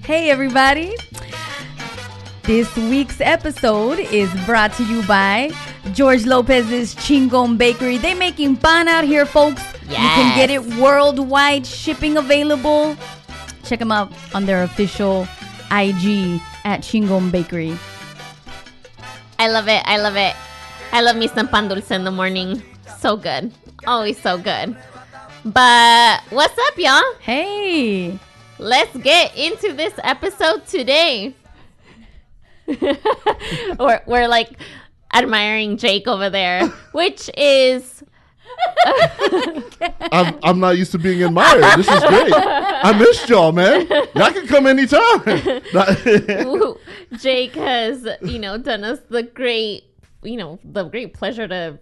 Hey everybody! This week's episode is brought to you by George Lopez's Chingon Bakery. They making pan out here, folks. Yes. You can get it worldwide, shipping available. Check them out on their official IG at Chingon Bakery. I love it. I love it. I love me some pan dulce in the morning. So good. Always so good. But what's up, y'all? Hey! Let's get into this episode today. we're like admiring Jake over there, which is I'm not used to being admired. This is great. I missed y'all, man. Y'all can come anytime. Jake has, done us the great pleasure to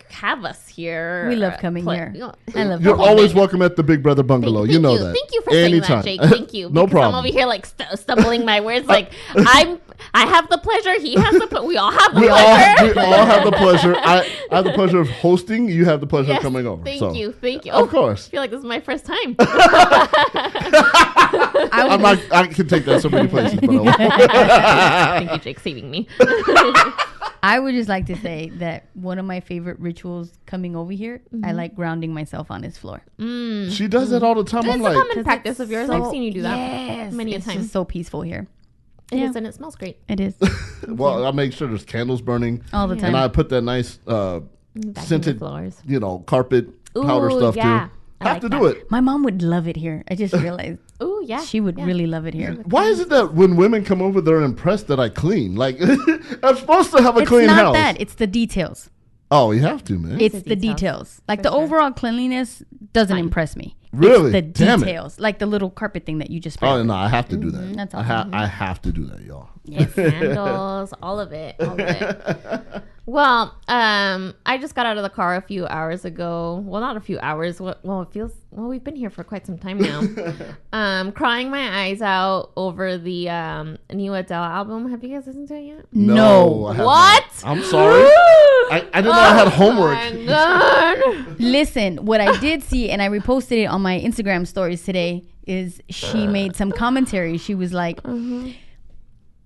have us here. We love coming here. I love You're always welcome at the Big Brother Bungalow. Thank you know you. that. Thank you for anytime. saying that, Jake. Thank you. No problem. I'm over here like stumbling my words. Like I have the pleasure. He has the. We all have the pleasure. We all have the pleasure. I have the pleasure of hosting. You have the pleasure of coming over. Thank you. Of course. I feel like this is my first time. I can take that so many places, but I won't. Thank you, Jake, saving me. I would just like to say that one of my favorite rituals coming over here, I like grounding myself on this floor. She does that all the time. That's I'm a like, common practice of yours. I've seen you do that many a It's time. just so peaceful here. It is, and it smells great. It is. well, I make sure there's candles burning All the time. and I put that nice scented, floors. Carpet powder Ooh, stuff yeah. too. I Have like to that. do it. My mom would love it here. I just realized Ooh, yeah. she would really love it here. Why is it that when women come over, they're impressed that I clean? Like, I'm supposed to have a clean It's not house. that. It's the details. Oh, you have to, man. It's the details. Like the overall cleanliness doesn't impress me. Really? It's the Damn it. details. Like the little carpet thing that you just sprayed. Oh, no, I have to do that. That's all. I have to do that, y'all. Yes, candles, all of it. Well, I just got out of the car a few hours ago. Well, not a few hours. We've been here for quite some time now. Crying my eyes out over the new Adele album. Have you guys listened to it yet? No. I have What? not. I'm sorry. I didn't know I had homework. Oh my God. Listen, what I did see, and I reposted it on my Instagram stories today, is she made some commentary. She was like,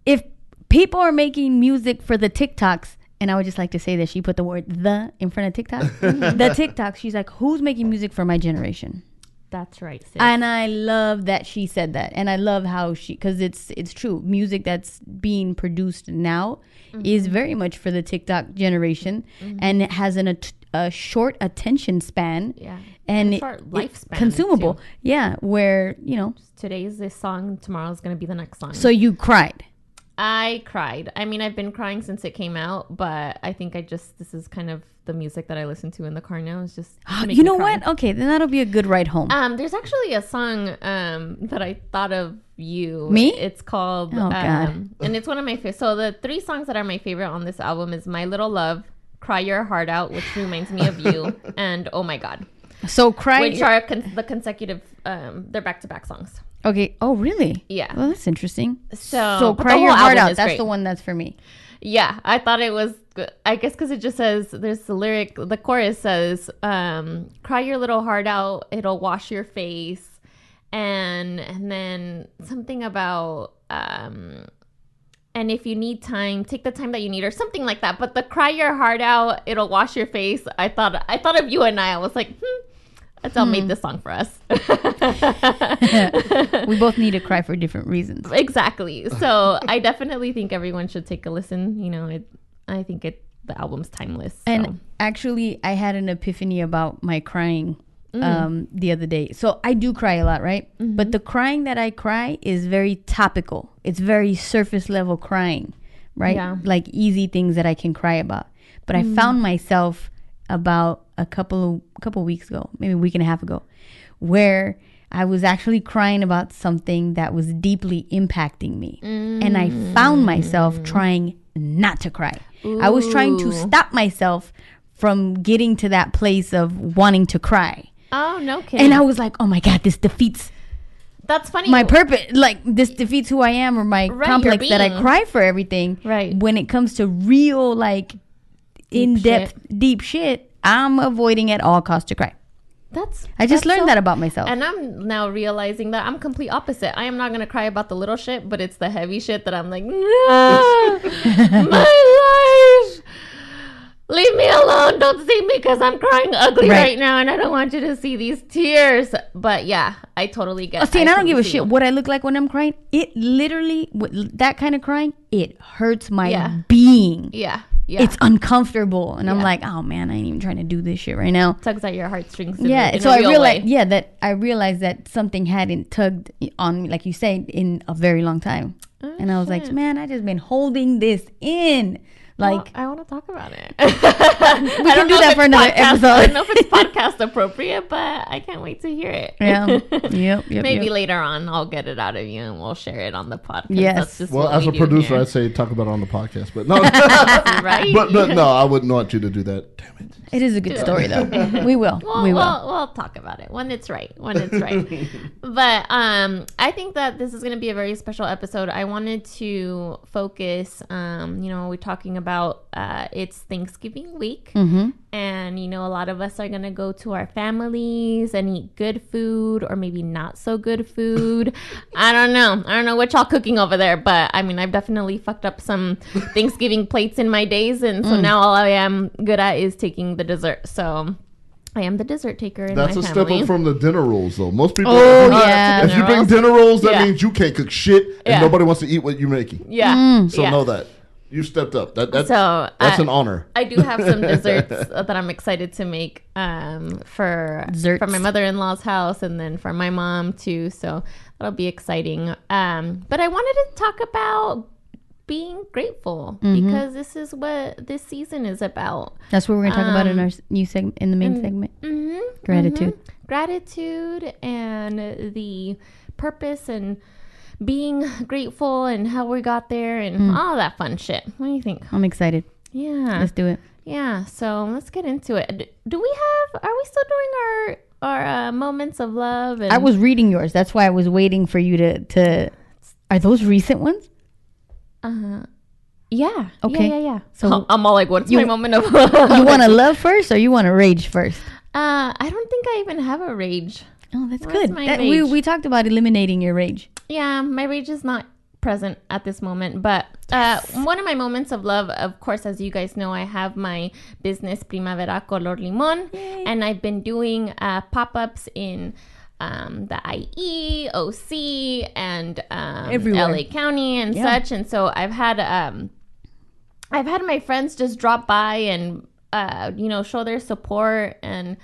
if people are making music for the TikToks, and I would just like to say that she put the word "the" in front of TikTok. The TikToks, she's like, who's making music for my generation? That's right, sis. And I love that she said that. And I love how because it's true. Music that's being produced now is very much for the TikTok generation. And it has a short attention span. Yeah. And short lifespan, consumable. too. Yeah. Where, Today's this song. Tomorrow's going to be the next song. So you cried. I cried. I mean, I've been crying since it came out, but I think this is kind of the music that I listen to in the car now. It's just to make You me know cry. what? Okay, then that'll be a good ride home. There's actually a song that I thought of you. Me? It's called Oh, God. and it's one of my favorite. So the 3 songs that are my favorite on this album is My Little Love, Cry Your Heart Out, which reminds me of you, and Oh My God, So cry. which are the consecutive they're back-to-back songs. Okay. Oh, really? Yeah. Well, that's interesting. So but cry the your whole heart album out. is That's great. the one that's for me. Yeah, I thought it was good. I guess because it just says, there's the lyric, the chorus says, cry your little heart out, it'll wash your face. And then something about, and if you need time, take the time that you need, or something like that. But the cry your heart out, it'll wash your face. I thought of you and I was like, Adele made this song for us. We both need to cry for different reasons. Exactly. So I definitely think everyone should take a listen. I think the album's timeless. So. And actually, I had an epiphany about my crying the other day. So I do cry a lot, right? But the crying that I cry is very topical. It's very surface level crying, right? Yeah. Like easy things that I can cry about. But I found myself about a couple weeks ago, maybe a week and a half ago, where I was actually crying about something that was deeply impacting me. And I found myself trying not to cry. I was trying to stop myself from getting to that place of wanting to cry. Oh, no kidding. And I was like, oh my God, this defeats That's funny. my purpose. Like, this defeats who I am or my complex that I being. cry for everything. Right. When it comes to real, like, in-depth, deep shit, I'm avoiding at all costs to cry. I just learned that about myself. And I'm now realizing that I'm complete opposite. I am not gonna cry about the little shit, but it's the heavy shit that I'm like, no, my life. Leave me alone. Don't see me because I'm crying ugly right now, and I don't want you to see these tears. But yeah, I totally get it. And I don't give a shit what I look like when I'm crying. It literally, that kind of crying, it hurts my being. Yeah. It's uncomfortable. And I'm like, oh man, I ain't even trying to do this shit right now. Tugs at your heartstrings. So I realized that something hadn't tugged on me, like you say, in a very long time. And I was like, man, I just been holding this in. Like, I want to talk about it. We can do that for another episode. I don't know if it's podcast appropriate, but I can't wait to hear it. Yeah. Yep. Maybe later on I'll get it out of you and we'll share it on the podcast. Yes. Well, as a producer, I'd say talk about it on the podcast, but no. Right? But no, I wouldn't want you to do that. Damn it. It is a good story, though. We will. We'll talk about it when it's right. But I think that this is going to be a very special episode. I wanted to focus, we're talking about it's Thanksgiving week. Mm-hmm. And, a lot of us are going to go to our families and eat good food or maybe not so good food. I don't know what y'all cooking over there. But, I mean, I've definitely fucked up some Thanksgiving plates in my days. And so now all I am good at is taking the dessert. So I am the dessert taker in That's my a family. step up from the dinner rolls, though. Most people, if you bring dinner rolls, that means you can't cook shit and nobody wants to eat what you're making. Yeah. So know that. You stepped up. That's an honor. I do have some desserts that I'm excited to make for my mother-in-law's house and then for my mom too. So that'll be exciting. But I wanted to talk about being grateful because this is what this season is about. That's what we're going to talk about in our new segment, in the main segment. Gratitude. Gratitude and the purpose and being grateful and how we got there and all that fun shit. What do you think? I'm excited. Yeah. Let's do it. Yeah. So let's get into it. Are we still doing our moments of love? And I was reading yours. That's why I was waiting for you to are those recent ones? Yeah. Okay. Yeah. So I'm all like, what's my moment of love? You want to love first or you want to rage first? I don't think I even have a rage. Oh, that's What's good. my rage? We talked about eliminating your rage. Yeah, my rage is not present at this moment. But one of my moments of love, of course, as you guys know, I have my business Primavera Color Limon. Yay. And I've been doing pop-ups in the IE, OC, and LA County and such. And so I've had my friends just drop by and show their support. And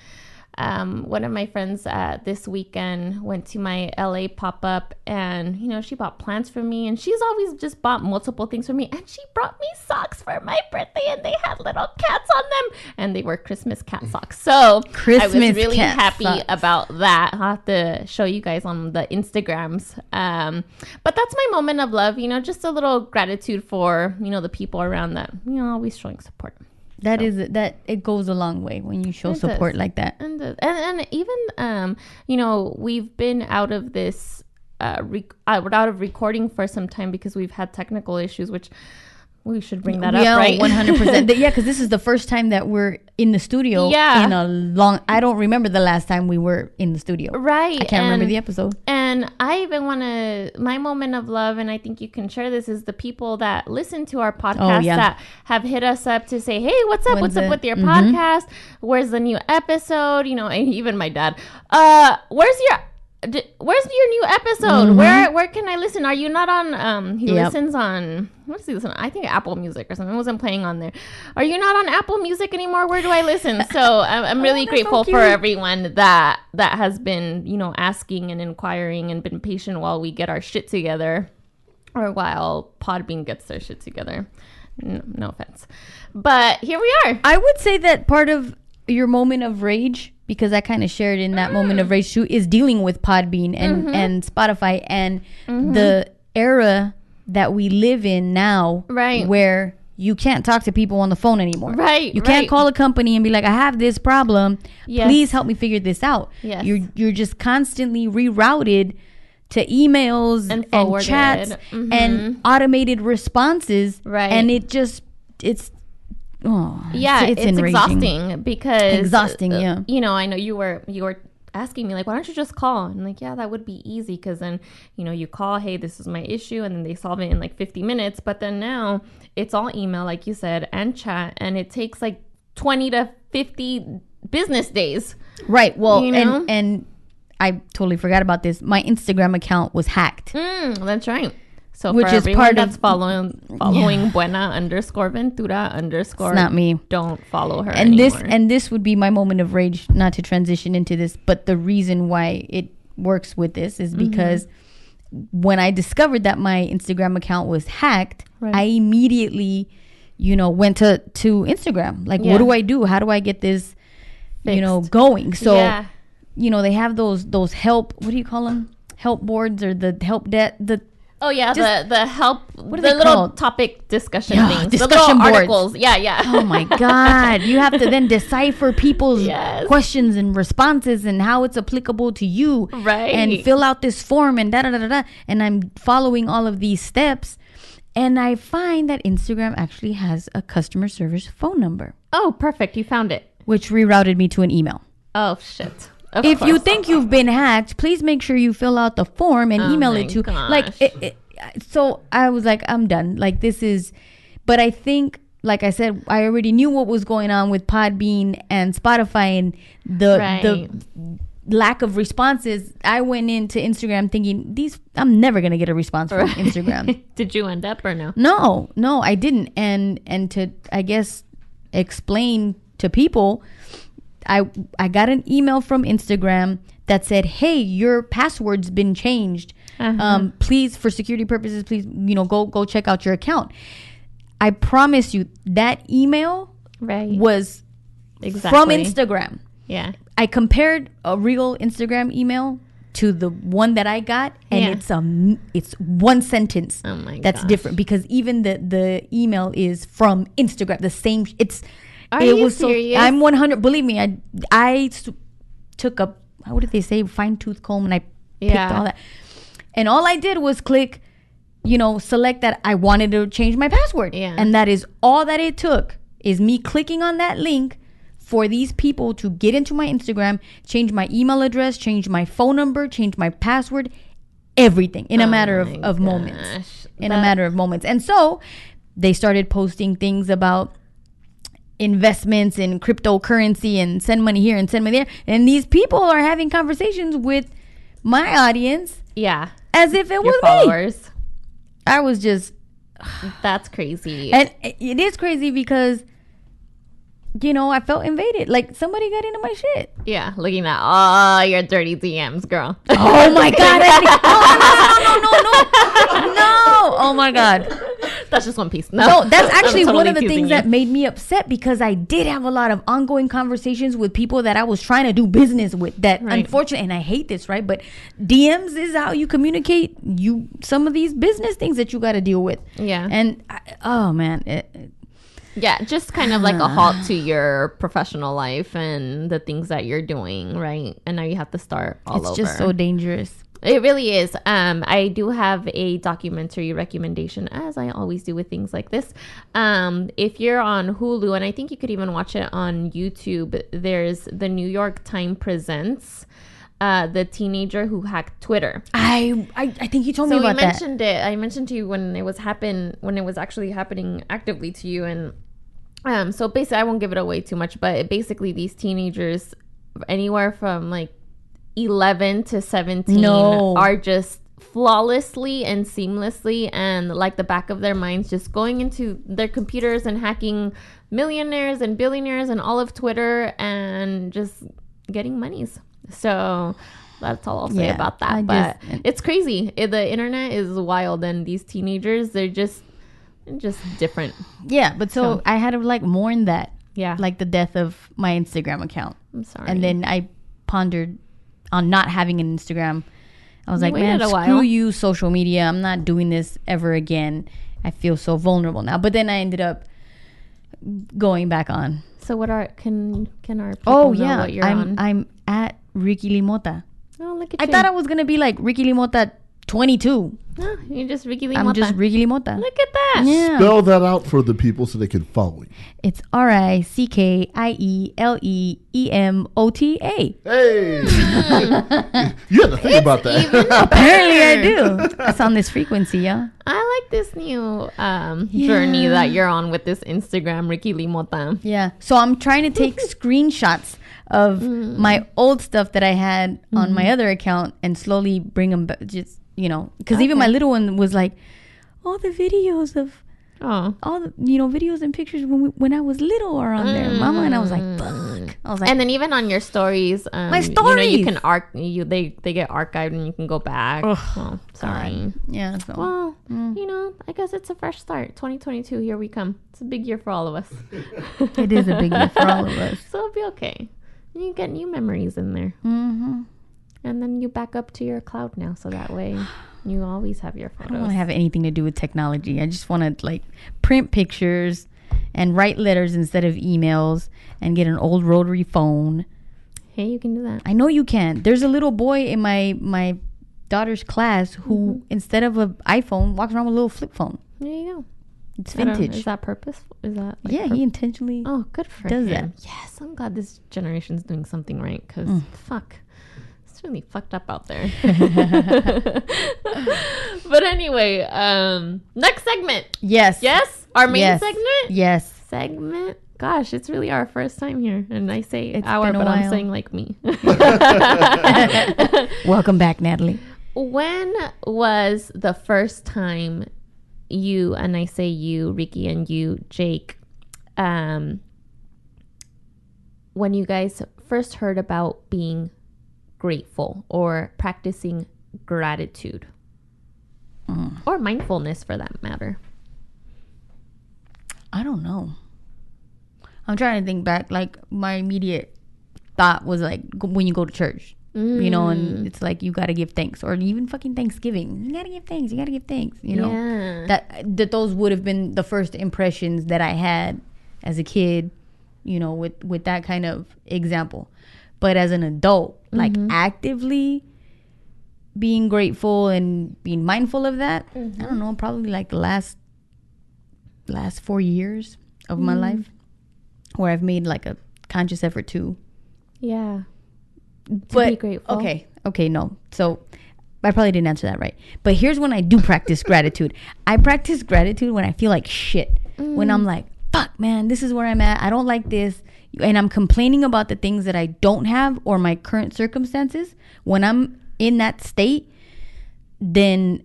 one of my friends this weekend went to my LA pop-up and, she bought plants for me and she's always just bought multiple things for me. And she brought me socks for my birthday and they had little cats on them and they were Christmas cat socks. So I was really happy about that. I'll have to show you guys on the Instagrams. But that's my moment of love, just a little gratitude for, the people around that, always showing support. That it goes a long way when you show support like that. And even we've been out of this out of recording for some time because we've had technical issues, which we should bring that up, right? 100%. Yeah, because this is the first time that we're in the studio in a long... I don't remember the last time we were in the studio. Right. I can't remember the episode. And I even want to... My moment of love, and I think you can share this, is the people that listen to our podcast that have hit us up to say, hey, what's up? What's up with your podcast? Where's the new episode? And even my dad. Where's your new episode? Where can I listen? Are you not on he listens on, what does he listen on? I think Apple Music or something. It wasn't playing on there. Are you not on Apple Music anymore? Where do I listen? So I'm really grateful for everyone that has been asking and inquiring and been patient while we get our shit together, or while Podbean gets their shit together. No offense, but here we are. I would say that part of your moment of rage, because I kind of shared in that moment of rage too, is dealing with Podbean and Spotify and the era that we live in now, right? Where you can't talk to people on the phone anymore, right? You can't call a company and be like, I have this problem, please help me figure this out. Yes. You're just constantly rerouted to emails and chats and automated responses, right? And it's it's enraging. exhausting because yeah. I know you were asking me like, why don't you just call? And like, yeah, that would be easy, because then you call, hey, this is my issue, and then they solve it in like 50 minutes. But then now it's all email, like you said, and chat, and it takes like 20 to 50 business days. Right. Well, and I totally forgot about this. My Instagram account was hacked. That's right. So which for is everyone part that's of following Buena_Ventura_ it's not me. Don't follow her and anymore. This would be my moment of rage, not to transition into this, but the reason why it works with this is because when I discovered that my Instagram account was hacked, I immediately went to Instagram, like, what do I do? How do I get this going? So they have those help, what do you call them, help boards, or the help the the help, what are the they little called? topic discussion things, discussion the little boards. articles. Oh my God. You have to then decipher people's questions and responses and how it's applicable to you. Right. And fill out this form and da-da-da-da-da. And I'm following all of these steps. And I find that Instagram actually has a customer service phone number. Oh, perfect. You found it. Which rerouted me to an email. Oh, shit. If you think you've been hacked, please make sure you fill out the form and email it to so I was like, I'm done. Like, this is, but I think, like I said, I already knew what was going on with Podbean and Spotify and the lack of responses. I went into Instagram thinking, I'm never going to get a response from Instagram. Did you end up or no? No, I didn't. And to, I guess, explain to people, I got an email from Instagram that said, hey, your password's been changed. Please, for security purposes, please, go check out your account. I promise you that email was from Instagram. Yeah. I compared a real Instagram email to the one that I got, and it's one sentence that's different, because even the email is from Instagram. The same. Are you serious? I'm 100. Believe me, I took a, what did they say, fine-tooth comb, and I picked all that. And all I did was click, select that I wanted to change my password. Yeah. And that is all that it took, is me clicking on that link for these people to get into my Instagram, change my email address, change my phone number, change my password, everything in a matter of moments. A matter of moments. And so they started posting things about investments in cryptocurrency and send money here and send money there. And these people are having conversations with my audience. Yeah. As if it was followers. me. I was just... That's crazy. And it is crazy because, I felt invaded. Like, somebody got into my shit. Yeah, looking at all your dirty DMs, girl. Oh, my God. No. Oh, my God. That's just one piece. No, that's actually totally one of the things that made me upset, because I did have a lot of ongoing conversations with people that I was trying to do business with that, unfortunately, and I hate this, right? But DMs is how you communicate some of these business things that you got to deal with. Yeah. And yeah, just kind of like a halt to your professional life and the things that you're doing, right? And now you have to start all over. It's just so dangerous. It really is. I do have a documentary recommendation, as I always do with things like this. If you're on Hulu, and I think you could even watch it on YouTube, there's The New York Times Presents the teenager who hacked Twitter. I think you told me about that. So mentioned it. I mentioned to you when it was actually happening actively to you, and so basically, I won't give it away too much, but basically these teenagers, anywhere from like 11 to 17, are just flawlessly and seamlessly, and like the back of their minds, just going into their computers and hacking millionaires and billionaires and all of Twitter and just getting monies. So that's all I'll say about that. But it's crazy. The internet is wild, and these teenagers, they're just different. Yeah, but so I had to like mourn that. Yeah. Like the death of my Instagram account. I'm sorry. And then I pondered on not having an Instagram. I was like, man, screw you, social media. I'm not doing this ever again. I feel so vulnerable now. But then I ended up going back on. So what can our people know what you're on? I'm at Ricky Limota. Oh, look at you. I thought I was going to be like Ricky Limota 22. No, you're just Ricky Limota. I'm just Ricky Limota. Look at that. Yeah. Spell that out for the people so they can follow you. It's RICKIELEEMOTA. Hey. You had to think about that. Apparently I do. It's on this frequency, yeah. I like this new journey that you're on with this Instagram, Ricky Limota. Yeah. So I'm trying to take screenshots of my old stuff that I had on my other account and slowly bring them back. Just, because even my little one was like, all the videos of all the videos and pictures when I was little are on there, Mama. And I was like, fuck. I was like, and then even on your stories, my stories, you can they get archived and you can go back. Oh, sorry. Yeah. So. Well, I guess it's a fresh start. 2022, here we come. It's a big year for all of us. It is a big year for all of us. So it'll be okay. You get new memories in there. Mm-hmm. And then you back up to your cloud now, so that way you always have your photos. I don't want to have anything to do with technology. I just want to print pictures and write letters instead of emails and get an old rotary phone. Hey, you can do that. I know you can. There's a little boy in my daughter's class who instead of an iPhone walks around with a little flip phone. There you go. It's vintage. Is that purposeful? Is that he intentionally good for does him. that. Yes, I'm glad this generation's doing something right, because fuck, it's really fucked up out there. But anyway, next segment. Yes. Our main segment. Yes. Segment. Gosh, it's really our first time here, and I say It's hour, been a but I'm while. saying like me. Welcome back, Natalie. When was the first time you, and I say you, Ricky, and you, Jake, when you guys first heard about being grateful or practicing gratitude or mindfulness for that matter? I don't know. I'm trying to think back. My immediate thought was when you go to church, and it's you got to give thanks, or even fucking Thanksgiving. You got to give thanks. Yeah. That those would have been the first impressions that I had as a kid, with that kind of example. But as an adult, actively being grateful and being mindful of that, I don't know, probably the last 4 years of my life, where I've made a conscious effort to. Yeah. But be grateful. Okay, no. So I probably didn't answer that right. But here's when I do practice gratitude. I practice gratitude when I feel like shit. When I'm like, fuck, man, this is where I'm at. I don't like this. And I'm complaining about the things that I don't have or my current circumstances. When I'm in that state, then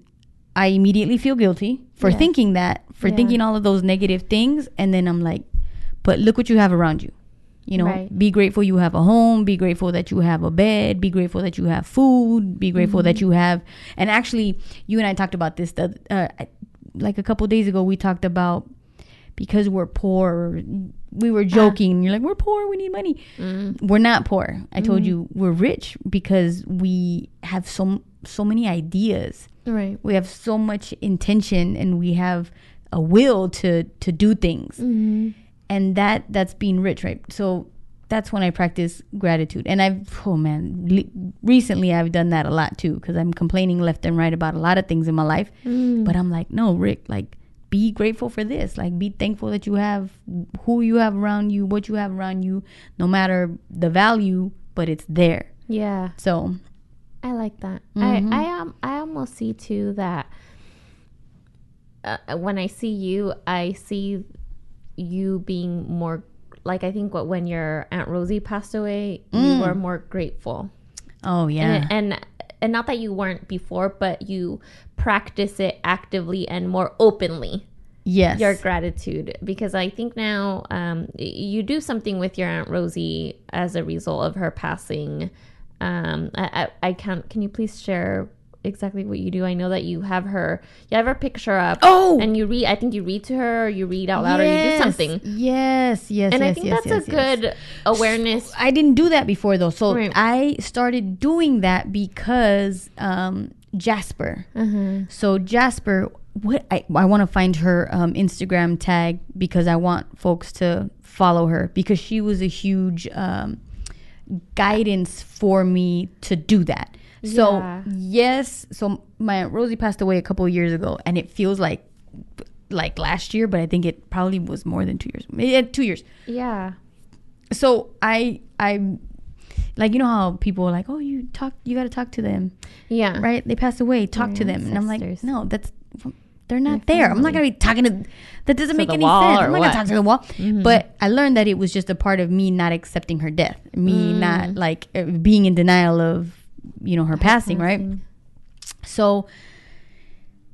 I immediately feel guilty for thinking that, thinking all of those negative things. And then I'm like, but look what you have around you. Right. Be grateful you have a home. Be grateful that you have a bed. Be grateful that you have food. Be grateful that you have. And actually, you and I talked about this a couple days ago. We talked about, because we're poor, we were joking. You're like, we're poor, we need money. We're not poor. I told you we're rich because we have so many ideas. Right. We have so much intention, and we have a will to do things. And that's being rich, right? So that's when I practice gratitude. And recently I've done that a lot too, because I'm complaining left and right about a lot of things in my life. But I'm like, no, Rick, be grateful for this. Be thankful that you have who you have around you, what you have around you, no matter the value, but it's there. Yeah. So I like that. I almost see too that when I see you being more I think when your Aunt Rosie passed away, you were more grateful. Oh yeah. And not that you weren't before, but you practice it actively and more openly. Yes. Your gratitude, because I think now you do something with your Aunt Rosie as a result of her passing. Can you please share exactly what you do? I know that you have her picture up. Oh, and you read. I think you read to her, or you read out loud, or you do something. Yes. And I think that's a good awareness. I didn't do that before though, so Right. I started doing that because Jasper. So Jasper, I want to find her Instagram tag, because I want folks to follow her, because she was a huge guidance for me to do that. So Yeah. yes, so my Aunt Rosie passed away a couple of years ago, and it feels like last year, but I think it probably was more than 2 years. Maybe 2 years. Yeah. So I like, you know how people are like, oh, you got to talk to them, Yeah. right? They passed away, talk Your to them, and I'm like, ancestors. no, they're not there. I'm not gonna be talking to. That doesn't make the any wall sense. or I'm not what? gonna talk to the wall. But I learned that it was just a part of me not accepting her death, me not like being in denial of, you know, her passing, right? So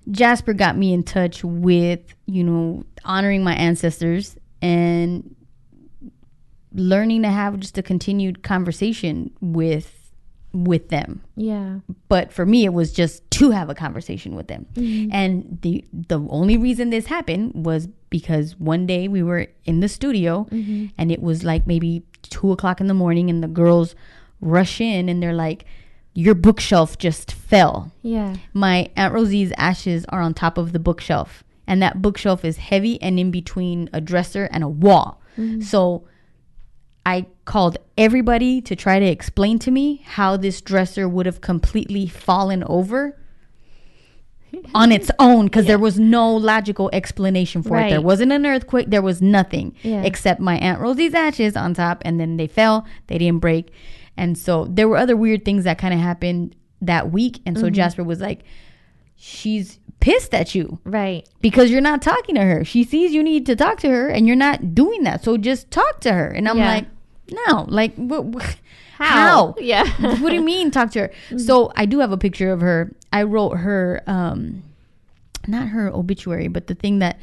Jasper got me in touch with, you know, honoring my ancestors and learning to have just a continued conversation with them. Yeah. But for me, it was just to have a conversation with them. And the only reason this happened was because one day we were in the studio and it was like maybe 2:00 in the morning, and the girls rush in and they're like, your bookshelf just fell. Yeah. My Aunt Rosie's ashes are on top of the bookshelf, and that bookshelf is heavy and in between a dresser and a wall. So I called everybody to try to explain to me how this dresser would have completely fallen over on its own, because there was no logical explanation for it. There wasn't an earthquake. There was nothing except my Aunt Rosie's ashes on top, and then they fell. They didn't break. And so there were other weird things that kind of happened that week. And so Jasper was like, she's pissed at you. Right. Because you're not talking to her. She sees you need to talk to her and you're not doing that. So just talk to her. And I'm like, no, like, how? Yeah. What do you mean talk to her? So I do have a picture of her. I wrote her, not her obituary, but the thing that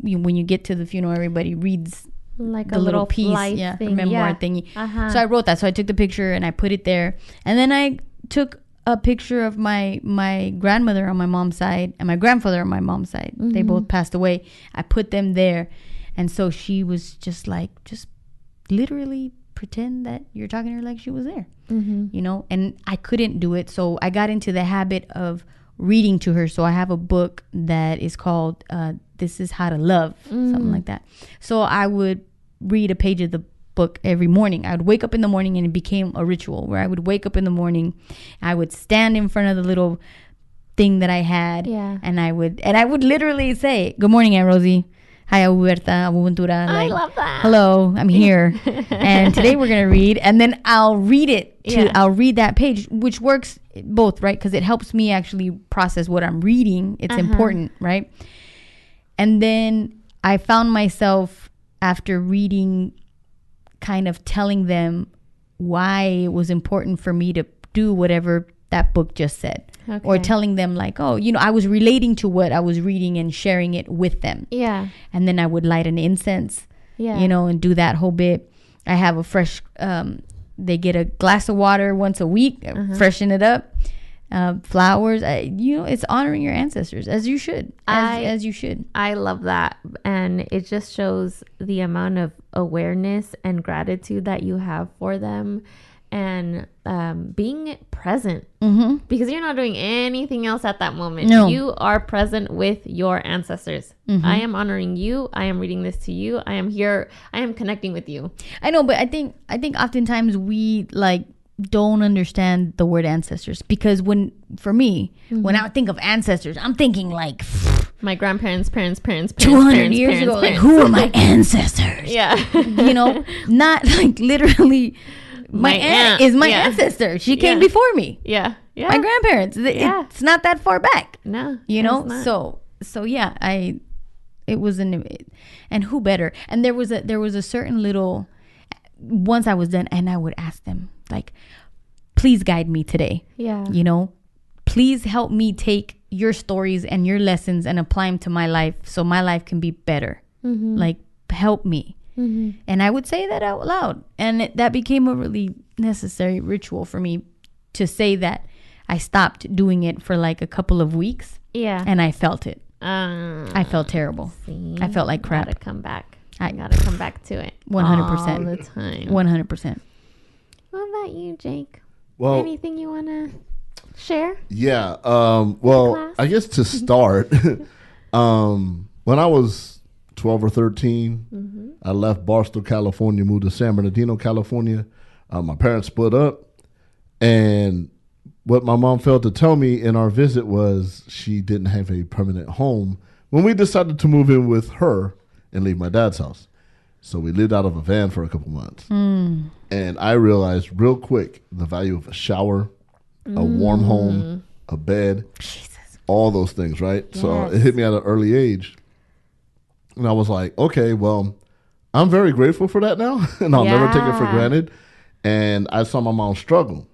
when you get to the funeral, everybody reads Like the a little little piece, life her thing. memoir Yeah. thingy. Uh-huh. So I wrote that. So I took the picture and I put it there. And then I took a picture of my grandmother on my mom's side and my grandfather on my mom's side. They both passed away. I put them there. And so she was just like, just literally pretend that you're talking to her like she was there, you know? And I couldn't do it. So I got into the habit of reading to her. So I have a book that is called This Is How to Love, something like that. So I would read a page of the book every morning. I would wake up in the morning, and it became a ritual where I would wake up in the morning, I would stand in front of the little thing that I had, and I would literally say, good morning, Aunt Rosie. Hi, Abuberta, Abubuntura. I Like, love that. hello, I'm here. And today we're going to read. And then I'll read it. I'll read that page, which works both, right? Because it helps me actually process what I'm reading. It's important, right? And then I found myself, after reading, kind of telling them why it was important for me to do whatever that book just said. Okay. Or telling them like, oh, you know, I was relating to what I was reading and sharing it with them. Yeah. And then I would light an incense, Yeah. you know, and do that whole bit. I have a fresh, they get a glass of water once a week, freshen it up, flowers. You know, it's honoring your ancestors, as you should, as you should. I love that. And it just shows the amount of awareness and gratitude that you have for them, and being present, because you're not doing anything else at that moment. No. You are present with your ancestors. I am honoring you. I am reading this to you. I am here. I am connecting with you. I know, but I think oftentimes we like don't understand the word ancestors, because when I think of ancestors, I'm thinking like My grandparents, parents, 200 years ago, like, who are my ancestors? Yeah. You know, not like literally. My aunt is my ancestor. She came before me. Yeah. Yeah. My grandparents. It's not that far back. No. You know? it's not. So yeah, it was and who better? And there was a certain little, once I was done, and I would ask them like, please guide me today. Yeah. You know, please help me take your stories and your lessons and apply them to my life so my life can be better. Like, help me. And I would say that out loud. And that became a really necessary ritual for me, to say that. I stopped doing it for like a couple of weeks. Yeah. And I felt it. I felt terrible. See, I felt like crap. Gotta come back. I gotta come back to it. 100%. All the time. 100%. What about you, Jake? Well, Anything you want to share? yeah. Well, Class? I guess to start, when I was 12 or 13, I left Barstow, California, moved to San Bernardino, California. My parents split up, and what my mom failed to tell me in our visit was she didn't have a permanent home when we decided to move in with her and leave my dad's house. So we lived out of a van for a couple months. And I realized real quick the value of a shower, a warm home, a bed, all those things, right? Yes. So it hit me at an early age. And I was like, okay, well, I'm very grateful for that now. And I'll never take it for granted. And I saw my mom struggle.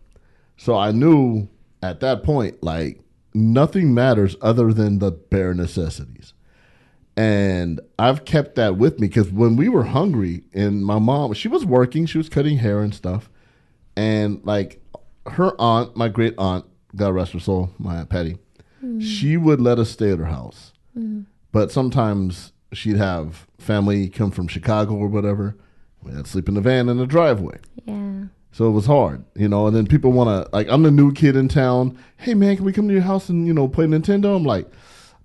So I knew at that point, like, nothing matters other than the bare necessities. And I've kept that with me because when we were hungry and my mom, she was working, she was cutting hair and stuff. And like her aunt, my great aunt, God rest her soul, my Aunt Patty, she would let us stay at her house. But sometimes she'd have family come from Chicago or whatever. We had to sleep in the van in the driveway. Yeah. So it was hard, you know, and then people want to, like, I'm the new kid in town. Hey, man, can we come to your house and, you know, play Nintendo? I'm like,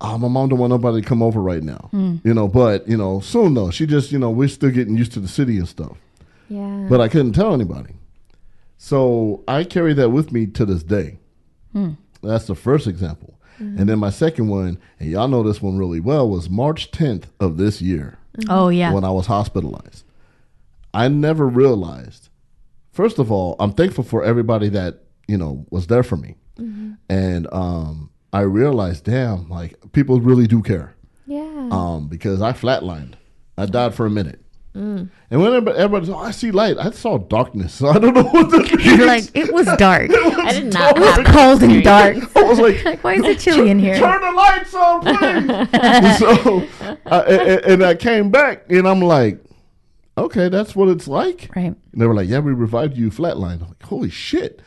oh, my mom don't want nobody to come over right now, you know, but, you know, soon though. She just, you know, we're still getting used to the city and stuff. Yeah. But I couldn't tell anybody. So I carry that with me to this day. That's the first example. And then my second one, and y'all know this one really well, was March 10th of this year. Oh, yeah. When I was hospitalized. I never realized, first of all, I'm thankful for everybody that, you know, was there for me. And I realized, damn, like, people really do care. Yeah. Because I flatlined. I died for a minute. And when everybody said, oh, I see light, I saw darkness. So I don't know what this means. You're like, it was dark. I did not. It was cold and dark. I was like, why is it chilly in here? Turn the lights on, please. So, and I came back, and I'm like, okay, that's what it's like. Right. And they were like, yeah, we revived you flatline. I'm like, holy shit.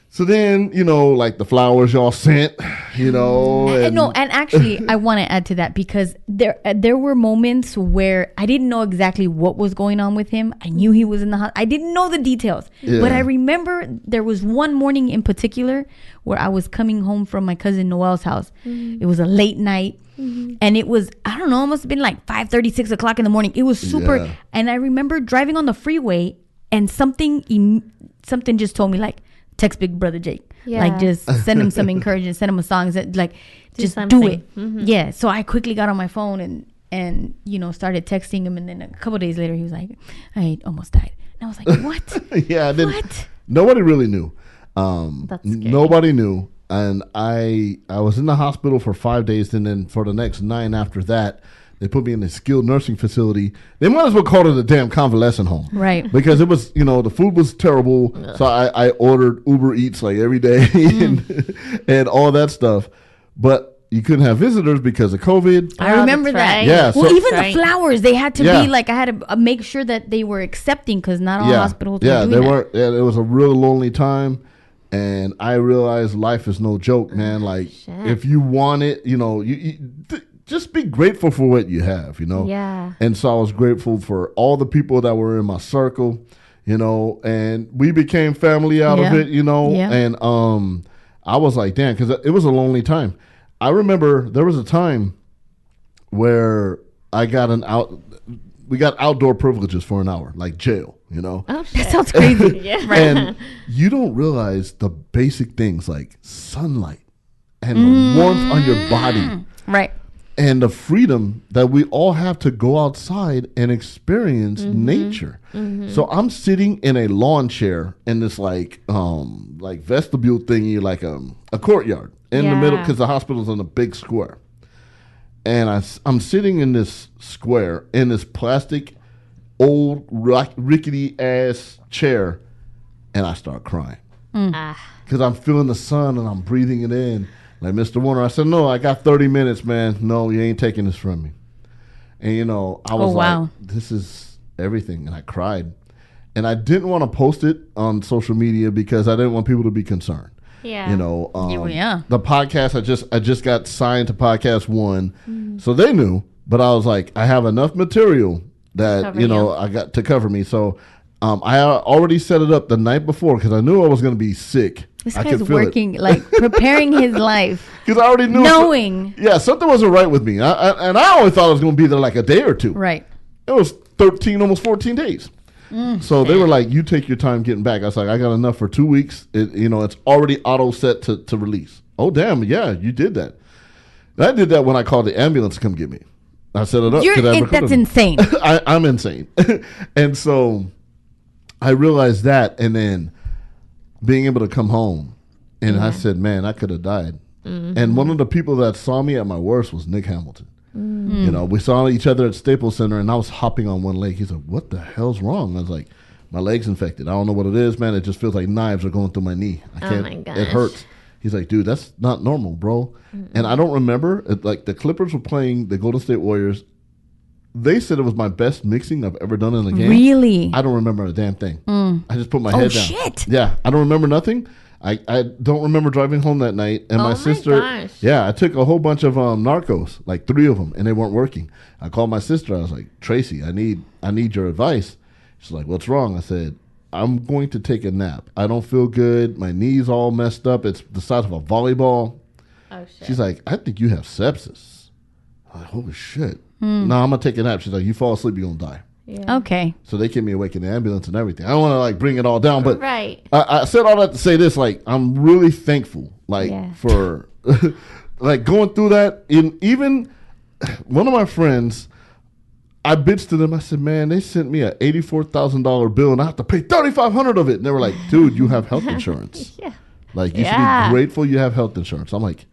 So then, you know, like the flowers y'all sent, you know. And actually, I want to add to that because there were moments where I didn't know exactly what was going on with him. I knew he was in the hospital. I didn't know the details. Yeah. But I remember there was one morning in particular where I was coming home from my cousin Noel's house. It was a late night. And it was, I don't know, it must have been like 5:30, 6 o'clock in the morning. It was super. Yeah. And I remember driving on the freeway and something just told me, like, text Big Brother Jake. Yeah. Like, just send him some encouragement, send him a song, like, just do it. Yeah. So I quickly got on my phone and you know, started texting him. And then a couple of days later, he was like, I almost died. And I was like, what? Yeah. What? Nobody really knew. Nobody knew. And I was in the hospital for 5 days. And then for the next 9 after that, they put me in a skilled nursing facility. They might as well call it a damn convalescent home. Right. Because it was, you know, the food was terrible. Ugh. So I ordered Uber Eats like every day and all that stuff. But you couldn't have visitors because of COVID. I remember that. Right. Yeah. Well, even the flowers, they had to be like, I had to make sure that they were accepting because not all hospitals were doing that. It was a real lonely time. And I realized life is no joke, man. Like, if you want it, you know, just be grateful for what you have, you know? Yeah. And so I was grateful for all the people that were in my circle, you know, and we became family out of it, you know? Yeah. And I was like, damn, because it was a lonely time. I remember there was a time where we got outdoor privileges for an hour, like jail, you know? Oh, that sounds crazy. Yeah. Right. And you don't realize the basic things like sunlight and the warmth on your body. Right. And the freedom that we all have to go outside and experience nature. So I'm sitting in a lawn chair in this like vestibule thingy, like a courtyard in the middle, because the hospital's in a big square. And I'm sitting in this square in this plastic, old, rickety ass chair, and I start crying because I'm feeling the sun and I'm breathing it in. Like, Mr. Warner, I said, no, I got 30 minutes, man. No, you ain't taking this from me. And, you know, I was like, this is everything. And I cried. And I didn't want to post it on social media because I didn't want people to be concerned. Yeah. You know, the podcast, I just got signed to Podcast One. So they knew. But I was like, I have enough material that, you know, I got to cover me. So I already set it up the night before because I knew I was going to be sick. This guy's working, like, preparing his life. Because I already knew. Knowing. Something wasn't right with me. And I only thought I was going to be there like a day or two. Right. It was 13, almost 14 days. So they were like, you take your time getting back. I was like, I got enough for 2 weeks. It's already auto set to release. Oh, damn. Yeah, you did that. And I did that when I called the ambulance to come get me. I set it up. That's insane. I'm insane. And so I realized that, and then being able to come home, and I said, man, I could have died. And one of the people that saw me at my worst was Nick Hamilton. We saw each other at Staples Center, and I was hopping on one leg. He's like, what the hell's wrong? I was like, my leg's infected. I don't know what it is, man. It just feels like knives are going through my knee. I can't. Oh my gosh. It hurts. He's like, dude, that's not normal, bro. And I don't remember. Like, the Clippers were playing the Golden State Warriors. They said it was my best mixing I've ever done in a game. Really? I don't remember a damn thing. I just put my head down. Oh, shit. Yeah, I don't remember nothing. I don't remember driving home that night. And my sister, I took a whole bunch of Narcos, like 3 of them, and they weren't working. I called my sister. I was like, Tracy, I need your advice. She's like, what's wrong? I said, I'm going to take a nap. I don't feel good. My knee's all messed up. It's the size of a volleyball. Oh, shit. She's like, I think you have sepsis. I'm like, holy shit. No, I'm going to take a nap. She's like, you fall asleep, you're going to die. Yeah. Okay. So they kept me awake in the ambulance and everything. I don't want to like bring it all down, but right. I said all that to say this, like, I'm really thankful, like, for like going through that. And even one of my friends, I bitched to them. I said, man, they sent me a $84,000 bill and I have to pay $3,500 of it. And they were like, dude, you have health insurance. Like, you should be grateful you have health insurance. I'm like,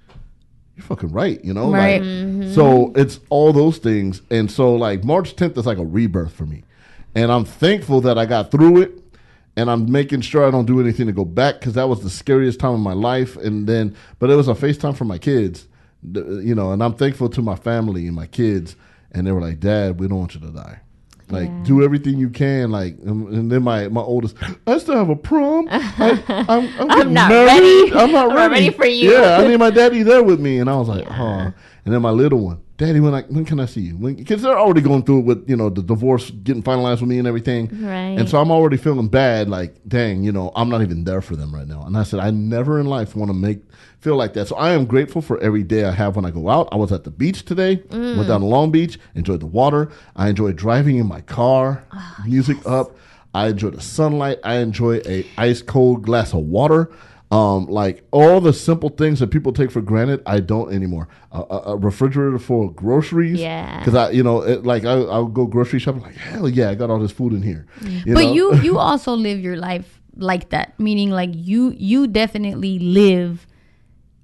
you're fucking right, Right. Like, so it's all those things. And so, like, March 10th is like a rebirth for me. And I'm thankful that I got through it. And I'm making sure I don't do anything to go back, because that was the scariest time of my life. And then, but it was a FaceTime for my kids, and I'm thankful to my family and my kids. And they were like, Dad, we don't want you to die. Like, do everything you can. Like, and then my oldest, I still have a prom. I'm not married. ready. I'm not ready for you. Yeah, I need my daddy there with me. And I was like, oh. And then my little one, Daddy, when can I see you? Because they're already going through it with, the divorce getting finalized with me and everything. Right. And so I'm already feeling bad. Like, dang, I'm not even there for them right now. And I said, I never in life want to feel like that. So I am grateful for every day I have when I go out. I was at the beach today, went down to Long Beach, enjoyed the water. I enjoyed driving in my car, music up. I enjoy the sunlight. I enjoy a ice cold glass of water. Like, all the simple things that people take for granted, I don't anymore. A refrigerator full of groceries. Yeah. Because I'll go grocery shopping like, hell yeah, I got all this food in here. But you also live your life like that, meaning like you definitely live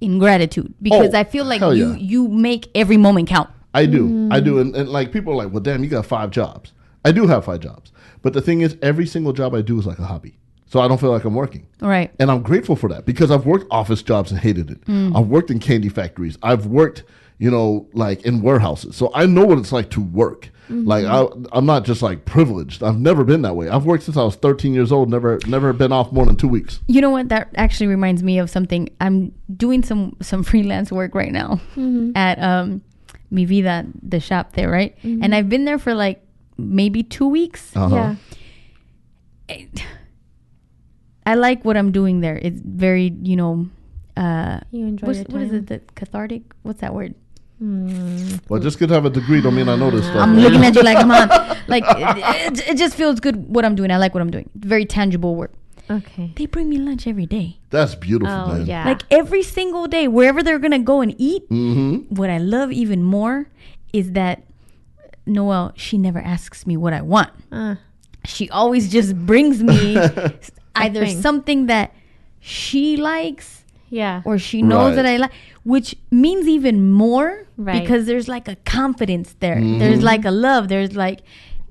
in gratitude, because I feel like you make every moment count. I do. And like, people are like, well, damn, you got 5 jobs. I do have 5 jobs. But the thing is, every single job I do is like a hobby. So I don't feel like I'm working. Right. And I'm grateful for that, because I've worked office jobs and hated it. I've worked in candy factories. I've worked, like in warehouses. So I know what it's like to work. Like, I'm not just like privileged. I've never been that way. I've worked since I was 13 years old, never been off more than 2 weeks. You know what? That actually reminds me of something. I'm doing some freelance work right now at Mi Vida, the shop there, right? And I've been there for like maybe 2 weeks. Yeah. I like what I'm doing there. It's very, you enjoy your time. What is it? The cathartic? What's that word? Well, just because I have a degree don't mean I know this stuff. I'm looking at you like, come on. Like, it just feels good what I'm doing. I like what I'm doing. Very tangible work. Okay. They bring me lunch every day. That's beautiful, man. Yeah. Like, every single day, wherever they're going to go and eat. What I love even more is that Noelle, she never asks me what I want. She always just brings me either something that she likes, or she knows that I like, which means even more, because there's like a confidence there. There's like a love. There's like,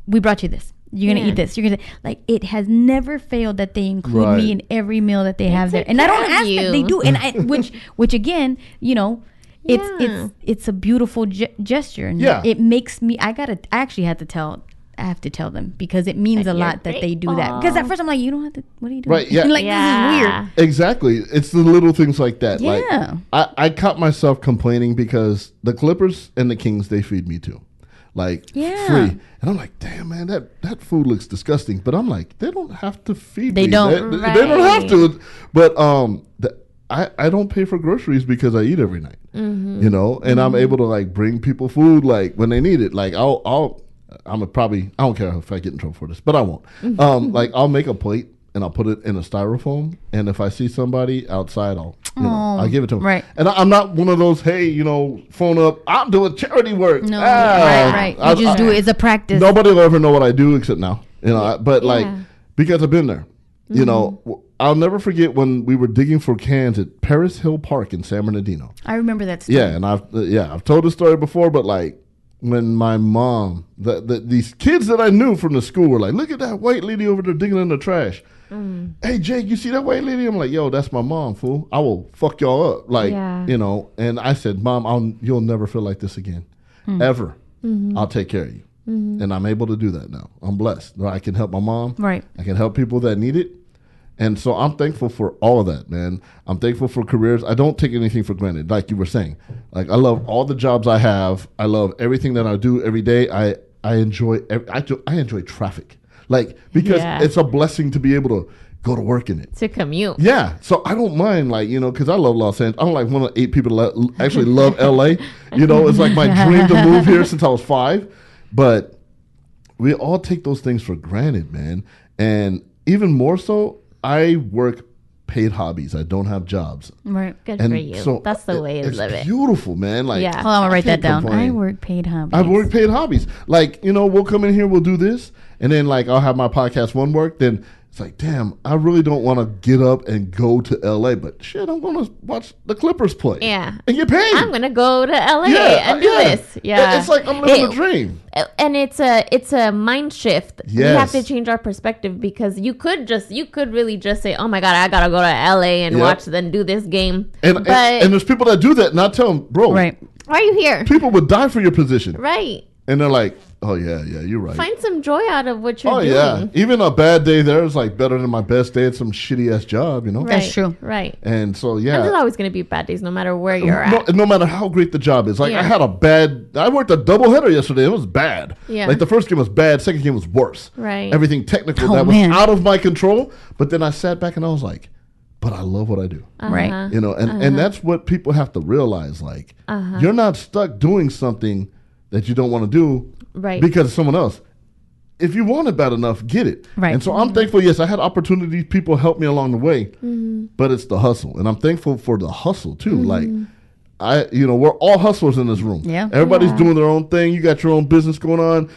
we brought you this. You're gonna eat this. You're gonna like. It has never failed that they include me in every meal that they have there, and I don't ask that, they do, and which again, it's a beautiful gesture, and it makes me. I have to tell them, because it means a lot that they do that. Because at first I'm like, you don't have to. What are you doing? Right? Yeah. Like, this is weird. Exactly. It's the little things like that. Yeah. Like, I caught myself complaining because the Clippers and the Kings, they feed me too, like free. And I'm like, damn, man, that food looks disgusting. But I'm like, they don't have to feed me. They don't. They don't have to. But I don't pay for groceries because I eat every night. And I'm able to like bring people food like when they need it. Like I don't care if I get in trouble for this, but I won't. Like I'll make a plate and I'll put it in a styrofoam, and if I see somebody outside, I'll give it to them. Right. And I'm not one of those, hey, phone up, I'm doing charity work. No, right. You just do it. It's a practice. Nobody will ever know what I do except now. But like, because I've been there. I'll never forget when we were digging for cans at Paris Hill Park in San Bernardino. I remember that story. Yeah, and I've told the story before, but like when my mom, these kids that I knew from the school were like, look at that white lady over there digging in the trash. Hey Jake, you see that white lady? I'm like, yo, that's my mom, fool. I will fuck y'all up. Like, and I said, Mom, you'll never feel like this again. Ever. I'll take care of you. And I'm able to do that now. I'm blessed. I can help my mom. Right. I can help people that need it. And so I'm thankful for all of that, man. I'm thankful for careers. I don't take anything for granted, like you were saying. Like I love all the jobs I have. I love everything that I do every day. I enjoy traffic. Like, because it's a blessing to be able to go to work in it. To commute. Yeah. So I don't mind, like, because I love Los Angeles. I'm like one of the 8 people that actually love LA. It's like my dream to move here since I was 5. But we all take those things for granted, man. And even more so, I work paid hobbies. I don't have jobs. Right. Good for you. So that's the way to live it. It's beautiful, man. Like, hold on, I'm gonna write that down. I work paid hobbies. I work paid hobbies. Like, we'll come in here, we'll do this, and then like I'll have my podcast one work. Then it's like, damn, I really don't want to get up and go to LA, but shit, I'm gonna watch the Clippers play. Yeah. And get paid. I'm gonna go to LA and do this. Yeah. It's like I'm living a dream. And it's a mind shift. Yes. We have to change our perspective, because you could really just say, oh my God, I gotta go to LA and watch them do this game. And there's people that do that, and I tell them, bro, right, why are you here? People would die for your position. Right. And they're like, oh, yeah, you're right. Find some joy out of what you're doing. Oh, yeah. Even a bad day there is like better than my best day at some shitty-ass job, Right. That's true. Right. And so, yeah. And there's always going to be bad days no matter where you're at. No matter how great the job is. Like, I worked a doubleheader yesterday. It was bad. Yeah. Like, the first game was bad. Second game was worse. Right. Everything technical that was out of my control. But then I sat back and I was like, but I love what I do. Right. And that's what people have to realize. Like, you're not stuck doing something that you don't want to do. Right. Because of someone else. If you want it bad enough, get it. Right. And so I'm thankful, yes, I had opportunities, people helped me along the way, but it's the hustle. And I'm thankful for the hustle too. Like, we're all hustlers in this room. Yeah. Everybody's doing their own thing. You got your own business going on.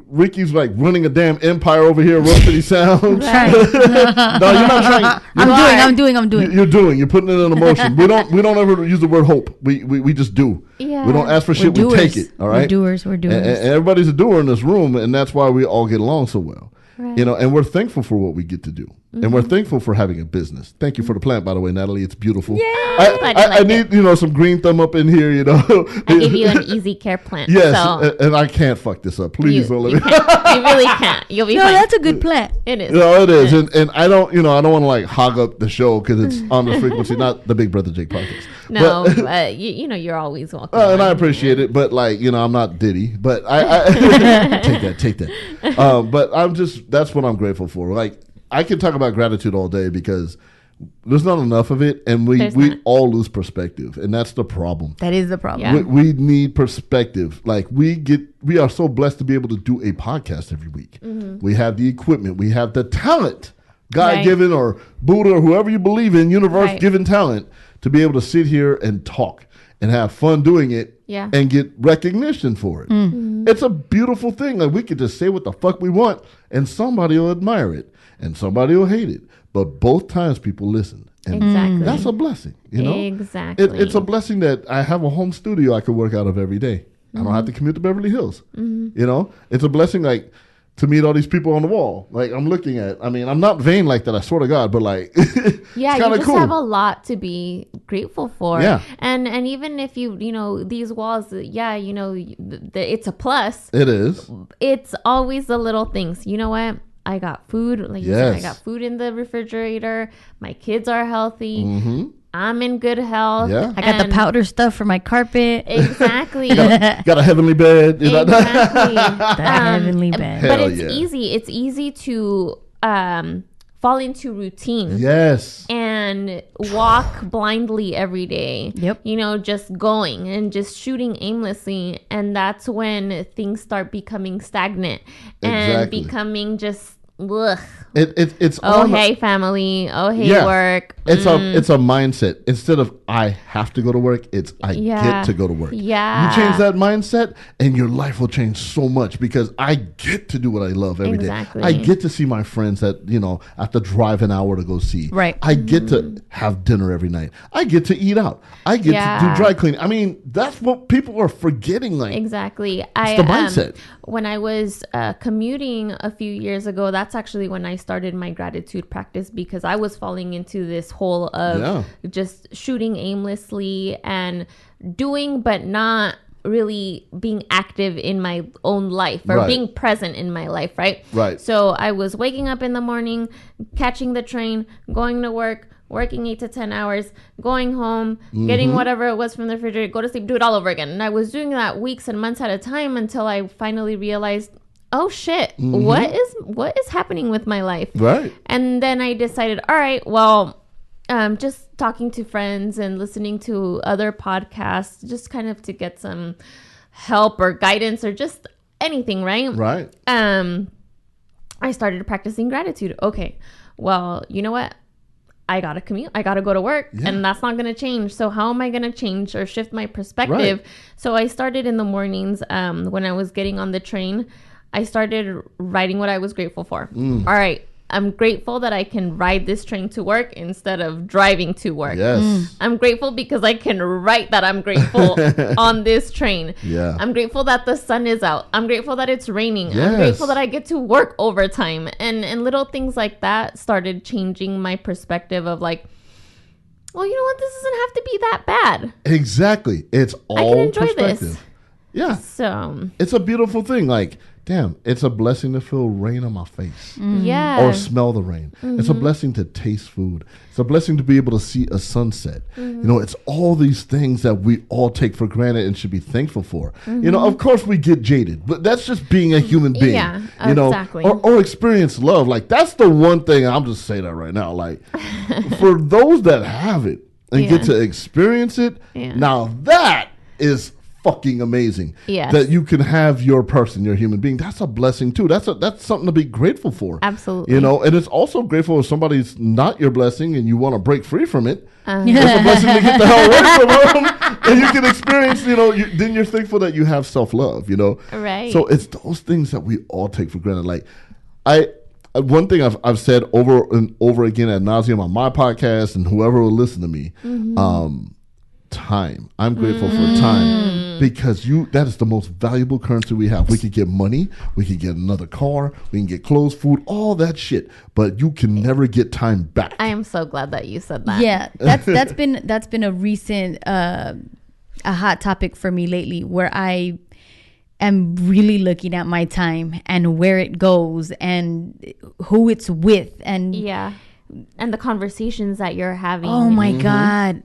Ricky's like running a damn empire over here, Rose City Sound. I'm trying. No, you're not trying. I'm doing. You're doing. You're putting it in motion. We don't ever use the word hope. We just do. Yeah. We don't ask for shit. We take it. All right. We're doers. And everybody's a doer in this room, and that's why we all get along so well. Right. And we're thankful for what we get to do. And we're thankful for having a business. Thank you for the plant, by the way, Natalie. It's beautiful. Yeah. I need, some green thumb up in here, I give you an easy care plant. Yes, so and I can't fuck this up. Please don't let me. You really can't. You'll be fine. That's a good plant. It is. No, it is. And I don't, I don't want to like hog up the show because it's on the frequency, not the Big BrotherJake Podcast. No, but you're always welcome. And I appreciate it, but like, I'm not Diddy, but I take that. But that's what I'm grateful for. Like, I can talk about gratitude all day because there's not enough of it, and we all lose perspective, and that's the problem. That is the problem. Yeah. We need perspective. Like, we are so blessed to be able to do a podcast every week. We have the equipment, we have the talent, God-given or Buddha or whoever you believe in, universe-given talent to be able to sit here and talk and have fun doing it and get recognition for it. It's a beautiful thing. Like, we could just say what the fuck we want, and somebody will admire it, and somebody will hate it. But both times people listen. And exactly. that's a blessing, Exactly. It's a blessing that I have a home studio I could work out of every day. I don't have to commute to Beverly Hills. It's a blessing, like, to meet all these people on the wall. Like, I'm looking at, I'm not vain like that, I swear to God, but like, yeah, you just have a lot to be grateful for. Yeah. And even if these walls, it's a plus. It is. It's always the little things. You know what? I got food. Like you said, I got food in the refrigerator. My kids are healthy. I'm in good health. Yeah. I got the powder stuff for my carpet. Exactly. got a heavenly bed. Exactly. The heavenly bed. But it's easy. It's easy to fall into routine. Yes. And and walk blindly every day. Yep. You know, just going and just shooting aimlessly. And that's when things start becoming stagnant and becoming just, ugh. It's oh, hey, family. Oh, hey, work. It's a mindset. Instead of I have to go to work, it's I get to go to work. Yeah. You change that mindset and your life will change so much because I get to do what I love every day. I get to see my friends that, you know, I have to drive an hour to go see. Right. I get to have dinner every night. I get to eat out. I get to do dry cleaning. I mean, that's what people are forgetting. Like, exactly. It's the mindset. When I was commuting a few years ago, that's actually when I started my gratitude practice, because I was falling into this hole of just shooting aimlessly and doing but not really being active in my own life or being present in my life, right? So I was waking up in the morning, catching the train, going to work, working 8 to 10 hours, going home, getting whatever it was from the refrigerator, go to sleep, do it all over again. And I was doing that weeks and months at a time until I finally realized, oh shit, what is happening with my life? Right. And then I decided, all right, well, just talking to friends and listening to other podcasts, just kind of to get some help or guidance or just anything, right? Right. I started practicing gratitude. Okay, well, you know what? I gotta commute. I gotta go to work, and that's not gonna change. So how am I gonna change or shift my perspective? Right. So I started in the mornings when I was getting on the train. I started writing what I was grateful for. All right, I'm grateful that I can ride this train to work instead of driving to work. Yes. I'm grateful because I can write that I'm grateful on this train. Yeah. I'm grateful that the sun is out. I'm grateful that it's raining. I'm grateful that I get to work overtime. And little things like that started changing my perspective of like, well, you know what? This doesn't have to be that bad. Exactly. It's all I can enjoy perspective. this. Yeah. So it's a beautiful thing. Like, damn, it's a blessing to feel rain on my face. Yeah. Or smell the rain. It's a blessing to taste food. It's a blessing to be able to see a sunset. You know, it's all these things that we all take for granted and should be thankful for. You know, of course we get jaded, but that's just being a human being. Yeah, you know, exactly. or experience love. Like, that's the one thing, I'm just saying that right now. Like, for those that have it and get to experience it, now that is fucking amazing. Yes. That you can have your person, your human being. That's a blessing too. That's something to be grateful for. Absolutely. You know, and it's also grateful if somebody's not your blessing and you want to break free from it. It's a blessing to get the hell away from them, and you can experience. You know, then you're thankful that you have self-love. You know, right? So it's those things that we all take for granted. Like, one thing I've said over and over again ad nauseum on my podcast, and whoever will listen to me. Time. I'm grateful for time, because that is the most valuable currency we have. We could get money, we could get another car, we can get clothes, food, all that shit, but you can never get time back. I am so glad that you said that. Yeah, that's been a recent a hot topic for me lately, where I am really looking at my time and where it goes and who it's with, and and the conversations that you're having. Oh my God.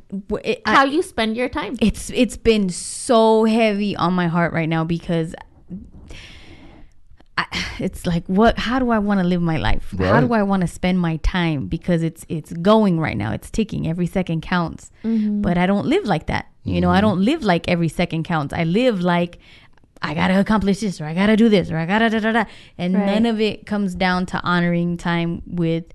How you spend your time. It's been so heavy on my heart right now, because it's like, how do I want to live my life? Right. How do I want to spend my time? Because it's going right now. It's ticking. Every second counts. But I don't live like that. You know, I don't live like every second counts. I live like, I got to accomplish this, or I got to do this, or I got to da. And none of it comes down to honoring time with,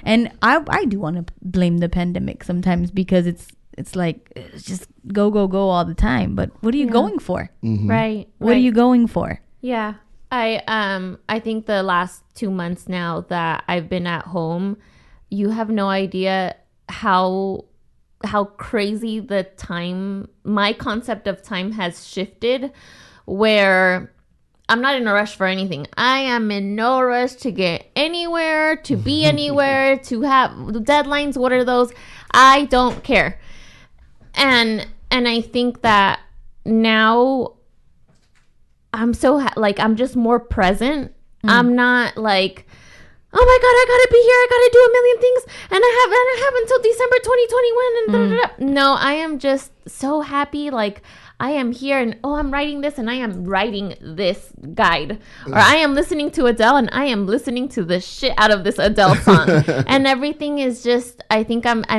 and I do want to blame the pandemic sometimes, because it's like, it's just go all the time. But what are you going for? Right. What are you going for? Yeah. I think the last 2 months now that I've been at home, you have no idea how crazy my concept of time has shifted, where I'm not in a rush for anything. I am in no rush to get anywhere, to be anywhere, to have deadlines. What are those? I don't care. And I think that now I'm so I'm just more present. I'm not like, oh my God, I gotta be here. I gotta do a million things, and I have until December 2021. And No, I am just so happy. Like, I am here and I'm writing this and I am writing this guide, or I am listening to Adele and I am listening to the shit out of this Adele song. And everything is just, I think I